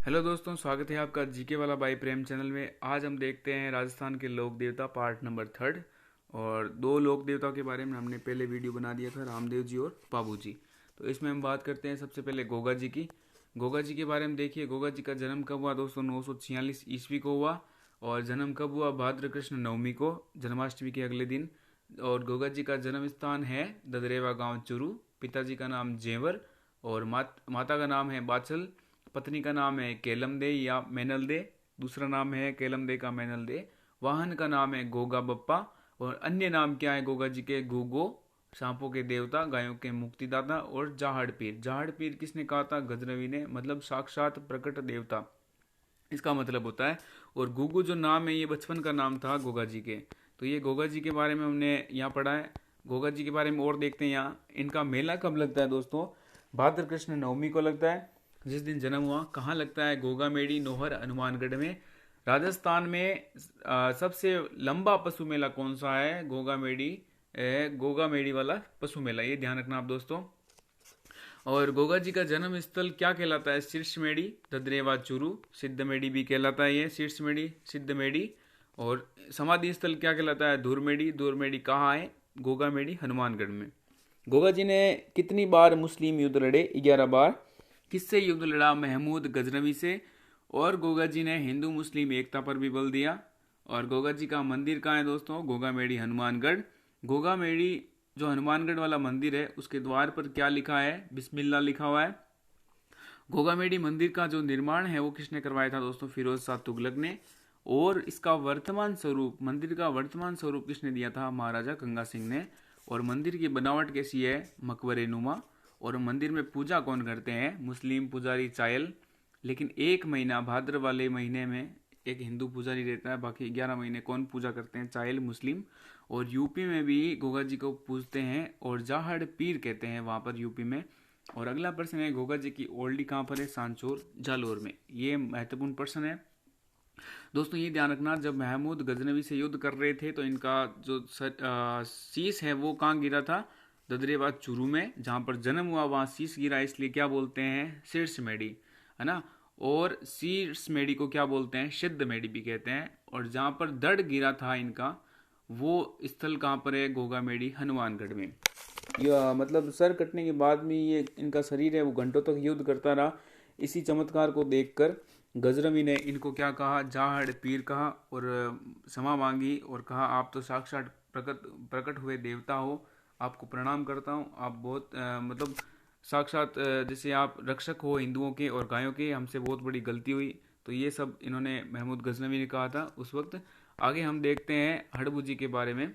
Hello दोस्तों, स्वागत है आपका जीके वाला बाई प्रेम चैनल में। आज हम देखते हैं राजस्थान के लोक देवता पार्ट नंबर 3। और दो लोक देवताओं के बारे में हमने पहले वीडियो बना दिया था, रामदेव जी और बाबू जी। तो इसमें हम बात करते हैं सबसे पहले गोगा जी की। गोगा जी के बारे में देखिए, गोगा जी का जन्म कब हुआ दोस्तों? 946 ईस्वी को हुआ। और जन्म कब हुआ? भाद्र कृष्ण नवमी को, जन्माष्टमी के अगले दिन। और गोगा जी का जन्म स्थान है ददरेवा गांव चुरू। पिताजी का नाम जेवर और माता का नाम है बाचल। पत्नी का नाम है केलम दे या मैनल दे। दूसरा नाम है केलम दे का मैनल दे। वाहन का नाम है गोगा बप्पा। और अन्य नाम क्या है गोगा जी के? गुगो, सांपों के देवता, गायों के मुक्तिदाता और जाहड़ पीर। जाहड़ पीर किसने कहा था? गजनवी ने, मतलब साक्षात प्रकट देवता इसका मतलब होता है। और गुगु जो नाम है ये बचपन का नाम था गोगा जी के। तो ये गोगा जी के बारे में हमने यहाँ पढ़ा है। गोगा जी के बारे में और देखते हैं। यहाँ इनका मेला कब लगता है दोस्तों? भाद्र कृष्ण नवमी को लगता है, जिस दिन जन्म हुआ। कहाँ लगता है? गोगा मेड़ी नोहर हनुमानगढ़ में, राजस्थान में। सबसे लंबा पशु मेला कौन सा है? गोगा मेड़ी वाला पशु मेला, ये ध्यान रखना आप दोस्तों। और गोगा जी का जन्म स्थल क्या कहलाता है? शीर्षमेड़ी, ददरेवा चूरू। सिद्धमेड़ी भी कहलाता है ये, शीर्षमेड़ी सिद्धमेड़ी। और समाधि स्थल क्या कहलाता है? धूरमेड़ी। धूरमेड़ी कहाँ है? गोगा मेड़ी हनुमानगढ़ में। गोगा जी ने कितनी बार मुस्लिम युद्ध लड़े? 11 बार। किससे युद्ध लड़ा? महमूद गजनवी से। और गोगा जी ने हिंदू मुस्लिम एकता पर भी बल दिया। और गोगा जी का मंदिर कहाँ है दोस्तों? गोगा मेड़ी हनुमानगढ़। गोगा मेड़ी जो हनुमानगढ़ वाला मंदिर है उसके द्वार पर क्या लिखा है? बिस्मिल्लाह लिखा हुआ है। गोगामेड़ी मंदिर का जो निर्माण है वो किसने करवाया था दोस्तों? फिरोज शाह तुगलक ने। और इसका वर्तमान स्वरूप, मंदिर का वर्तमान स्वरूप किसने दिया था? महाराजा गंगा सिंह ने। और मंदिर की बनावट कैसी है? मकबरे नुमा। और मंदिर में पूजा कौन करते हैं? मुस्लिम पुजारी चायल। लेकिन एक महीना भाद्र वाले महीने में एक हिंदू पुजारी रहता है, बाकी 11 महीने कौन पूजा करते हैं? चायल, मुस्लिम। और यूपी में भी गोगा जी को पूजते हैं और जाहड़ पीर कहते हैं वहां पर यूपी में। और अगला प्रश्न है, गोगा जी की ओल्डी कहाँ पर है? सांचौर जालोर में। ये महत्वपूर्ण प्रश्न है दोस्तों। ये ध्यान रखना, जब महमूद गजनवी से युद्ध कर रहे थे तो इनका जो शीश है वो कहाँ गिरा था? ददरेवा चूरू में। जहाँ पर जन्म हुआ वहाँ शीश गिरा, इसलिए क्या बोलते हैं? शीर्ष मेडी, है ना। और शीर्ष मेडी को क्या बोलते हैं? सिद्ध मेडी भी कहते हैं। और जहाँ पर दड़ गिरा था इनका, वो स्थल कहाँ पर है? गोगा मेडी हनुमानगढ़ में। या मतलब सर कटने के बाद में ये इनका शरीर है वो घंटों तक युद्ध करता रहा। इसी चमत्कार को देखकर गजरवी ने इनको क्या कहा? जाहड़ पीर कहा। और क्षमा मांगी और कहा आप तो साक्षात प्रकट प्रकट हुए देवता हो, आपको प्रणाम करता हूँ। आप बहुत मतलब साक्षात जैसे आप रक्षक हो हिंदुओं के और गायों के, हमसे बहुत बड़ी गलती हुई। तो ये सब इन्होंने महमूद गजनवी ने कहा था उस वक्त। आगे हम देखते हैं हड़बू जी के बारे में।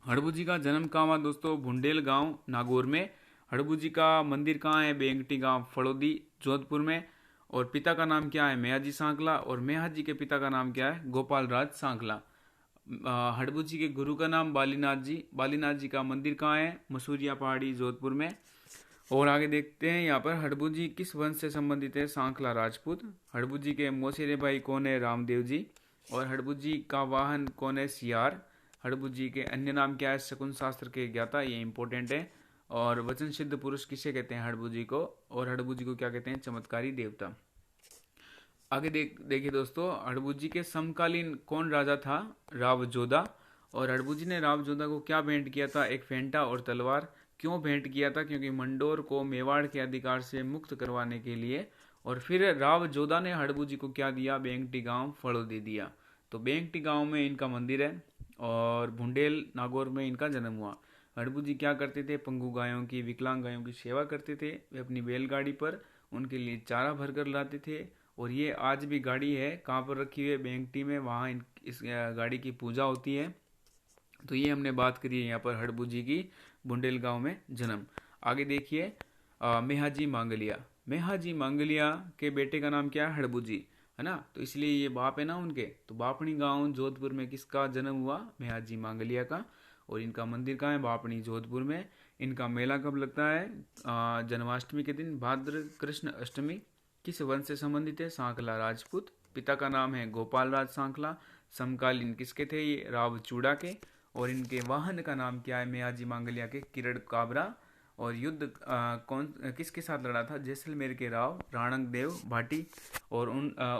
हड़बू जी का जन्म कहाँ हुआ दोस्तों? भुंडेल गांव नागौर में। हड़बू जी का मंदिर कहाँ है? बेंगटी गांव फड़ोदी जोधपुर में। और पिता का नाम क्या है? मेहाजी सांकला। और मेहाजी के पिता का नाम क्या है? गोपाल राज सांकला। हड़बू जी के गुरु का नाम बालीनाथ जी। बालीनाथ जी का मंदिर कहाँ है? मसूरिया पहाड़ी जोधपुर में। और आगे देखते हैं यहाँ पर हड़बू जी किस वंश से संबंधित है? सांकला राजपूत। हड़बू जी के मौसेरे भाई कौन है? रामदेव जी। और हड़बू जी का वाहन कौन है? सियार। हड़बू जी के अन्य नाम क्या है? शकुन शास्त्र के ज्ञाता, ये इंपॉर्टेंट है। और वचन सिद्ध पुरुष किसे कहते हैं? हड़बू जी को। और हड़बू जी को क्या कहते हैं? चमत्कारी देवता। आगे देखिए दोस्तों, हड़बू जी के समकालीन कौन राजा था? राव जोधा। और हड़बू जी ने राव जोधा को क्या भेंट किया था? एक फेंटा और तलवार। क्यों भेंट किया था? क्योंकि मंडोर को मेवाड़ के अधिकार से मुक्त करवाने के लिए। और फिर राव जोधा ने हड़बू जी को क्या दिया? बेंगटी गांव फड़ोदी दिया। तो बेंगटी गांव में इनका मंदिर है और भुंडेल नागौर में इनका जन्म हुआ। हड़बू जी क्या करते थे? पंगु गायों की, विकलांग गायों की सेवा करते थे। वे अपनी बैलगाड़ी पर उनके लिए चारा भरकर लाते थे। और ये आज भी गाड़ी है, कहाँ पर रखी हुई है? बेंगटी में। वहाँ इस गाड़ी की पूजा होती है। तो ये हमने बात करी है यहाँ पर हड़बू जी की, बुंडेल गांव में जन्म। आगे देखिए मेहाजी मांगलिया। मेहाजी मांगलिया के बेटे का नाम क्या है? हड़बू जी, है ना। तो इसलिए ये बाप है ना उनके। तो बापणी गांव जोधपुर में किसका जन्म हुआ? मेहाजी मांगलिया का। और इनका मंदिर कहाँ है? बापणी जोधपुर में। इनका मेला कब लगता है? जन्माष्टमी के दिन, भाद्र कृष्ण अष्टमी। किस वंश से संबंधित है? सांकला राजपूत। पिता का नाम है गोपाल राज सांकला। समकालीन किसके थे ये? राव चूड़ा के। और इनके वाहन का नाम क्या है? मेहाजी मांगलिया के? किरण काबरा। और युद्ध कौन किसके साथ लड़ा था? जैसलमेर के राव राणक देव भाटी, और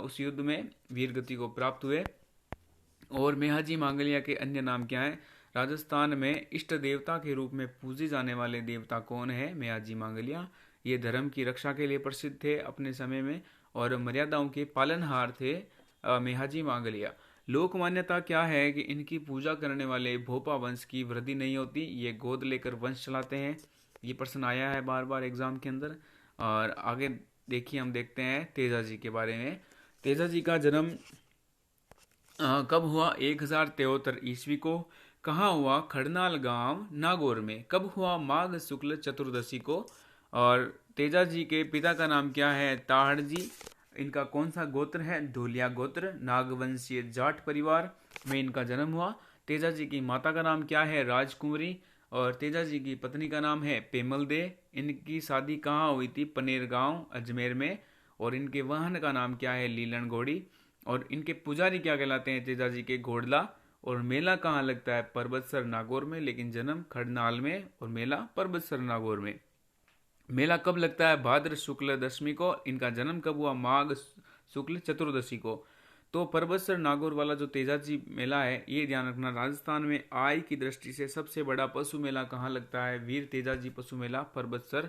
उस युद्ध में वीर गति को प्राप्त हुए। और मेहाजी मांगलिया के अन्य नाम क्या हैं? राजस्थान में इष्ट देवता के रूप में पूजे जाने वाले देवता कौन है? मेहाजी मांगलिया। ये धर्म की रक्षा के लिए प्रसिद्ध थे अपने समय में और मर्यादाओं के पालनहार थे मेहाजी मांगलिया। लोक मान्यता क्या है कि इनकी पूजा करने वाले भोपा वंश की वृद्धि नहीं होती, ये गोद लेकर वंश चलाते हैं। ये प्रश्न आया है बार बार एग्जाम के अंदर। और आगे देखिए, हम देखते हैं तेजाजी के बारे में। तेजाजी का जन्म कब हुआ? 1073 ईस्वी को। कहाँ हुआ? खड़नाल गांव नागौर में। कब हुआ? माघ शुक्ल चतुर्दशी को। और तेजाजी के पिता का नाम क्या है? ताहड़ जी। इनका कौन सा गोत्र है? धोलिया गोत्र, नागवंशीय जाट परिवार में इनका जन्म हुआ। तेजाजी की माता का नाम क्या है? राजकुंवरी। और तेजाजी की पत्नी का नाम है पेमल दे। इनकी शादी कहाँ हुई थी? पनेर गांव अजमेर में। और इनके वाहन का नाम क्या है? लीलन घोड़ी। और इनके पुजारी क्या कहलाते हैं? तेजाजी के घोड़ला। और मेला कहाँ लगता है? परबतसर नागौर में, लेकिन जन्म खड़नाल में और मेला परबतसर नागौर में। मेला कब लगता है? भाद्र शुक्ल दशमी को। इनका जन्म कब हुआ? माघ शुक्ल चतुर्दशी को। तो परबतसर नागौर वाला जो तेजाजी मेला है, ये ध्यान रखना, राजस्थान में आय की दृष्टि से सबसे बड़ा पशु मेला कहाँ लगता है? वीर तेजाजी पशु मेला परबतसर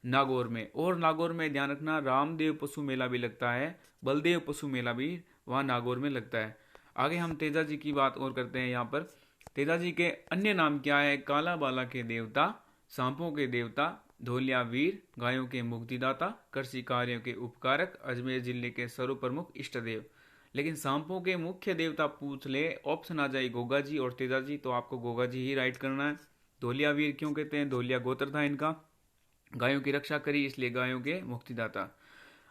नागौर में। और नागौर में ध्यान रखना, रामदेव पशु मेला भी लगता है, बलदेव पशु मेला भी वहाँ नागौर में लगता है। आगे हम तेजाजी की बात और करते हैं। यहाँ पर तेजाजी के अन्य नाम क्या है? काला बाला के देवता, सांपों के देवता, धोलिया वीर, गायों के मुक्तिदाता, कृषि कार्यों के उपकारक, अजमेर जिले के सर्व प्रमुख इष्ट देव। लेकिन सांपों के मुख्य देवता पूछ ले, ऑप्शन आ जाए गोगा जी और तेजाजी, तो आपको गोगा जी ही राइट करना है। धोलिया वीर क्यों कहते हैं? धोलिया गोत्र था इनका। गायों की रक्षा करी इसलिए गायों के मुक्तिदाता।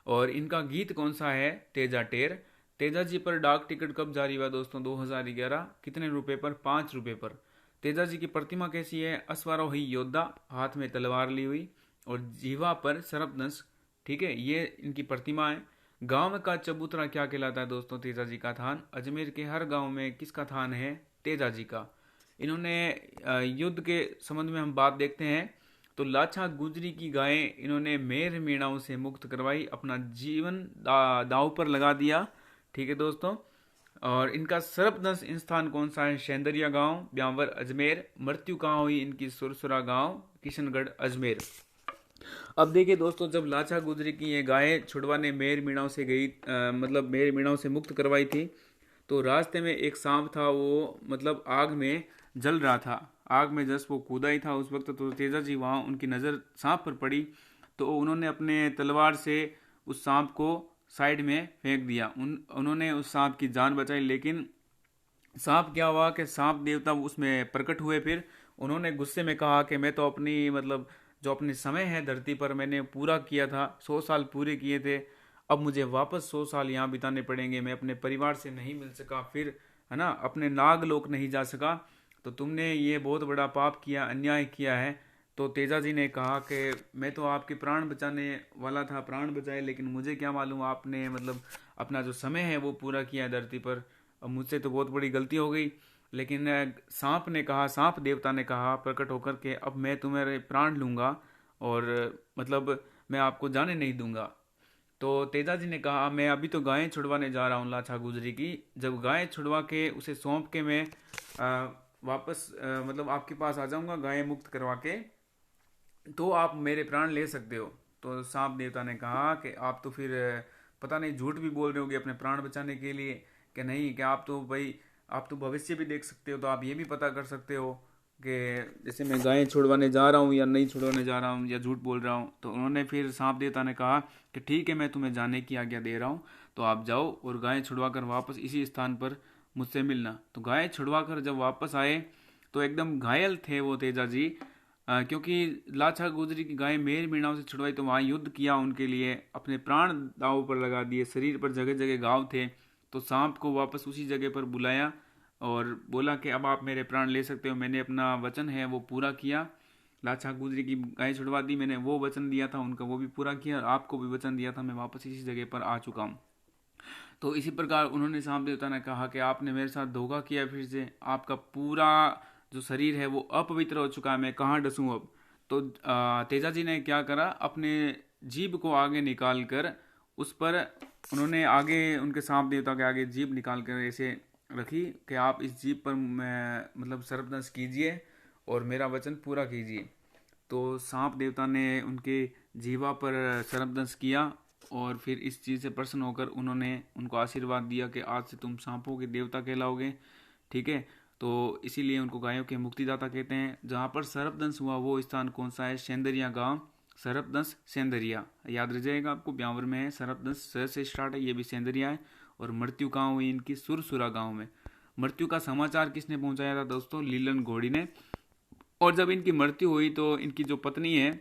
और इनका गीत कौन सा है? तेजा टेर। तेजाजी पर डाक टिकट कब जारी हुआ दोस्तों? 2011। कितने रुपए पर? 5 रुपए पर। तेजाजी की प्रतिमा कैसी है? अश्वारोही योद्धा, हाथ में तलवार ली हुई और जीवा पर सर्पदंश। ठीक है, ये इनकी प्रतिमा है। गांव का चबूतरा क्या कहलाता है दोस्तों? तेजाजी का थान। अजमेर के हर गांव में किसका थान है? तेजाजी का। इन्होंने युद्ध के संबंध में हम बात देखते हैं तो लाछा गुजरी की गायें इन्होंने मेर मीणाओं से मुक्त करवाई, अपना जीवन दांव पर लगा दिया। ठीक है दोस्तों। और इनका सर्पदंश स्थान कौन सा है? शेंदरिया गांव, ब्यावर अजमेर। मृत्यु कहाँ हुई इनकी? सुरसुरा गांव, किशनगढ़ अजमेर। अब देखिए दोस्तों, जब लाछा गुजरी की ये गायें छुड़वाने मेर मीणाओं से गई, मतलब मेर मीणाओं से मुक्त करवाई थी, तो रास्ते में एक सांप था, वो मतलब आग में जल रहा था। आग में जस्ट वो कूदा ही था उस वक्त, तो तेजाजी वहाँ उनकी नज़र सांप पर पड़ी, तो उन्होंने अपने तलवार से उस सांप को साइड में फेंक दिया। उन्होंने उस सांप की जान बचाई। लेकिन सांप क्या हुआ कि सांप देवता उसमें प्रकट हुए। फिर उन्होंने गुस्से में कहा कि मैं तो अपनी मतलब जो अपने समय है धरती पर मैंने पूरा किया था, 100 साल पूरे किए थे, अब मुझे वापस 100 साल यहाँ बिताने पड़ेंगे। मैं अपने परिवार से नहीं मिल सका, फिर है ना अपने नागलोक नहीं जा सका, तो तुमने ये बहुत बड़ा पाप किया, अन्याय किया है। तो तेजाजी ने कहा कि मैं तो आपके प्राण बचाने वाला था, प्राण बचाए, लेकिन मुझे क्या मालूम आपने मतलब अपना जो समय है वो पूरा किया धरती पर। अब मुझसे तो बहुत बड़ी गलती हो गई। लेकिन सांप ने कहा, सांप देवता ने कहा प्रकट होकर के, अब मैं तुम्हारे प्राण लूंगा और मतलब मैं आपको जाने नहीं दूंगा। तो तेजाजी ने कहा मैं अभी तो गायें छुड़वाने जा रहा हूँ लाछा गुजरी की, जब गायें छुड़वा के उसे सौंप के मैं वापस मतलब आपके पास आ जाऊंगा गायें मुक्त करवा के, तो आप मेरे प्राण ले सकते हो। तो सांप देवता ने कहा कि आप तो फिर पता नहीं झूठ भी बोल रहे होगे अपने प्राण बचाने के लिए, कि नहीं, कि आप तो भाई आप तो भविष्य भी देख सकते हो, तो आप ये भी पता कर सकते हो कि जैसे मैं गायें छुड़वाने जा रहा हूँ या नहीं छुड़वाने जा रहा हूँ या झूठ बोल रहा हूँ। तो उन्होंने फिर सांप देवता ने कहा कि ठीक है, मैं तुम्हें जाने की आज्ञा दे रहा हूँ, तो आप जाओ और गायें छुड़वा कर वापस इसी स्थान पर मुझसे मिलना। तो गायें छुड़वा कर जब वापस आए तो एकदम घायल थे वो तेजा जी, क्योंकि लाछा गुजरी की गायें मेर मीणाओं से छुड़वाई, तो वहाँ युद्ध किया उनके लिए, अपने प्राण दांव पर लगा दिए, शरीर पर जगह जगह घाव थे। तो सांप को वापस उसी जगह पर बुलाया और बोला कि अब आप मेरे प्राण ले सकते हो, मैंने अपना वचन है वो पूरा किया। लाछा गुजरी की गाय छुड़वा दी, मैंने वो वचन दिया था उनका वो भी पूरा किया, और आपको भी वचन दिया था, मैं वापस इसी जगह पर आ चुका हूँ। तो इसी प्रकार उन्होंने सांप देवता ने कहा कि आपने मेरे साथ धोखा किया, फिर से आपका पूरा जो शरीर है वो अपवित्र हो चुका है, मैं कहाँ डसूं अब। तो तेजा जी ने क्या करा, अपने जीभ को आगे निकाल कर उस पर उन्होंने आगे उनके सांप देवता के आगे जीभ निकाल कर ऐसे रखी कि आप इस जीभ पर मतलब सर्पदंश कीजिए और मेरा वचन पूरा कीजिए। तो सांप देवता ने उनके जीवा पर सर्पदंश किया और फिर इस चीज़ से प्रसन्न होकर उन्होंने उनको आशीर्वाद दिया कि आज से तुम सांपों के देवता कहलाओगे। ठीक है, तो इसीलिए उनको गायों के मुक्तिदाता कहते हैं। जहाँ पर सर्पदंश हुआ वो स्थान कौन सा है? सेंदरिया गांव, सर्पदंश सेंदरिया, याद रह जाएगा आपको। ब्यावर में है, सर्पदंश स से स्टार्ट है, ये भी सेंदरिया है। और मृत्यु कहाँ हुई इनकी? सुरसुरा गांव में। मृत्यु का समाचार किसने पहुंचाया था दोस्तों? लीलन घोड़ी ने। और जब इनकी मृत्यु हुई तो इनकी जो पत्नी है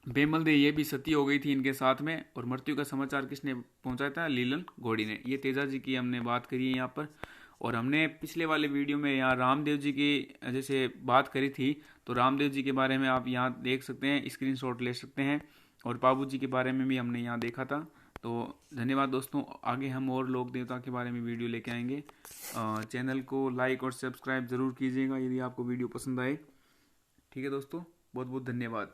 बेमल दे, ये भी सती हो गई थी इनके साथ में। और मृत्यु का समाचार किसने पहुंचाया था? लीलन घोड़ी ने। ये तेजा जी की हमने बात करी है यहाँ पर। और हमने पिछले वाले वीडियो में यहाँ रामदेव जी की जैसे बात करी थी, तो रामदेव जी के बारे में आप यहाँ देख सकते हैं, स्क्रीनशॉट ले सकते हैं। और पाबू जी के बारे में भी हमने यहाँ देखा था। तो धन्यवाद दोस्तों, आगे हम और लोक देवता के बारे में वीडियो लेके आएंगे। चैनल को लाइक और सब्सक्राइब जरूर कीजिएगा यदि आपको वीडियो पसंद आए। ठीक है दोस्तों, बहुत बहुत धन्यवाद।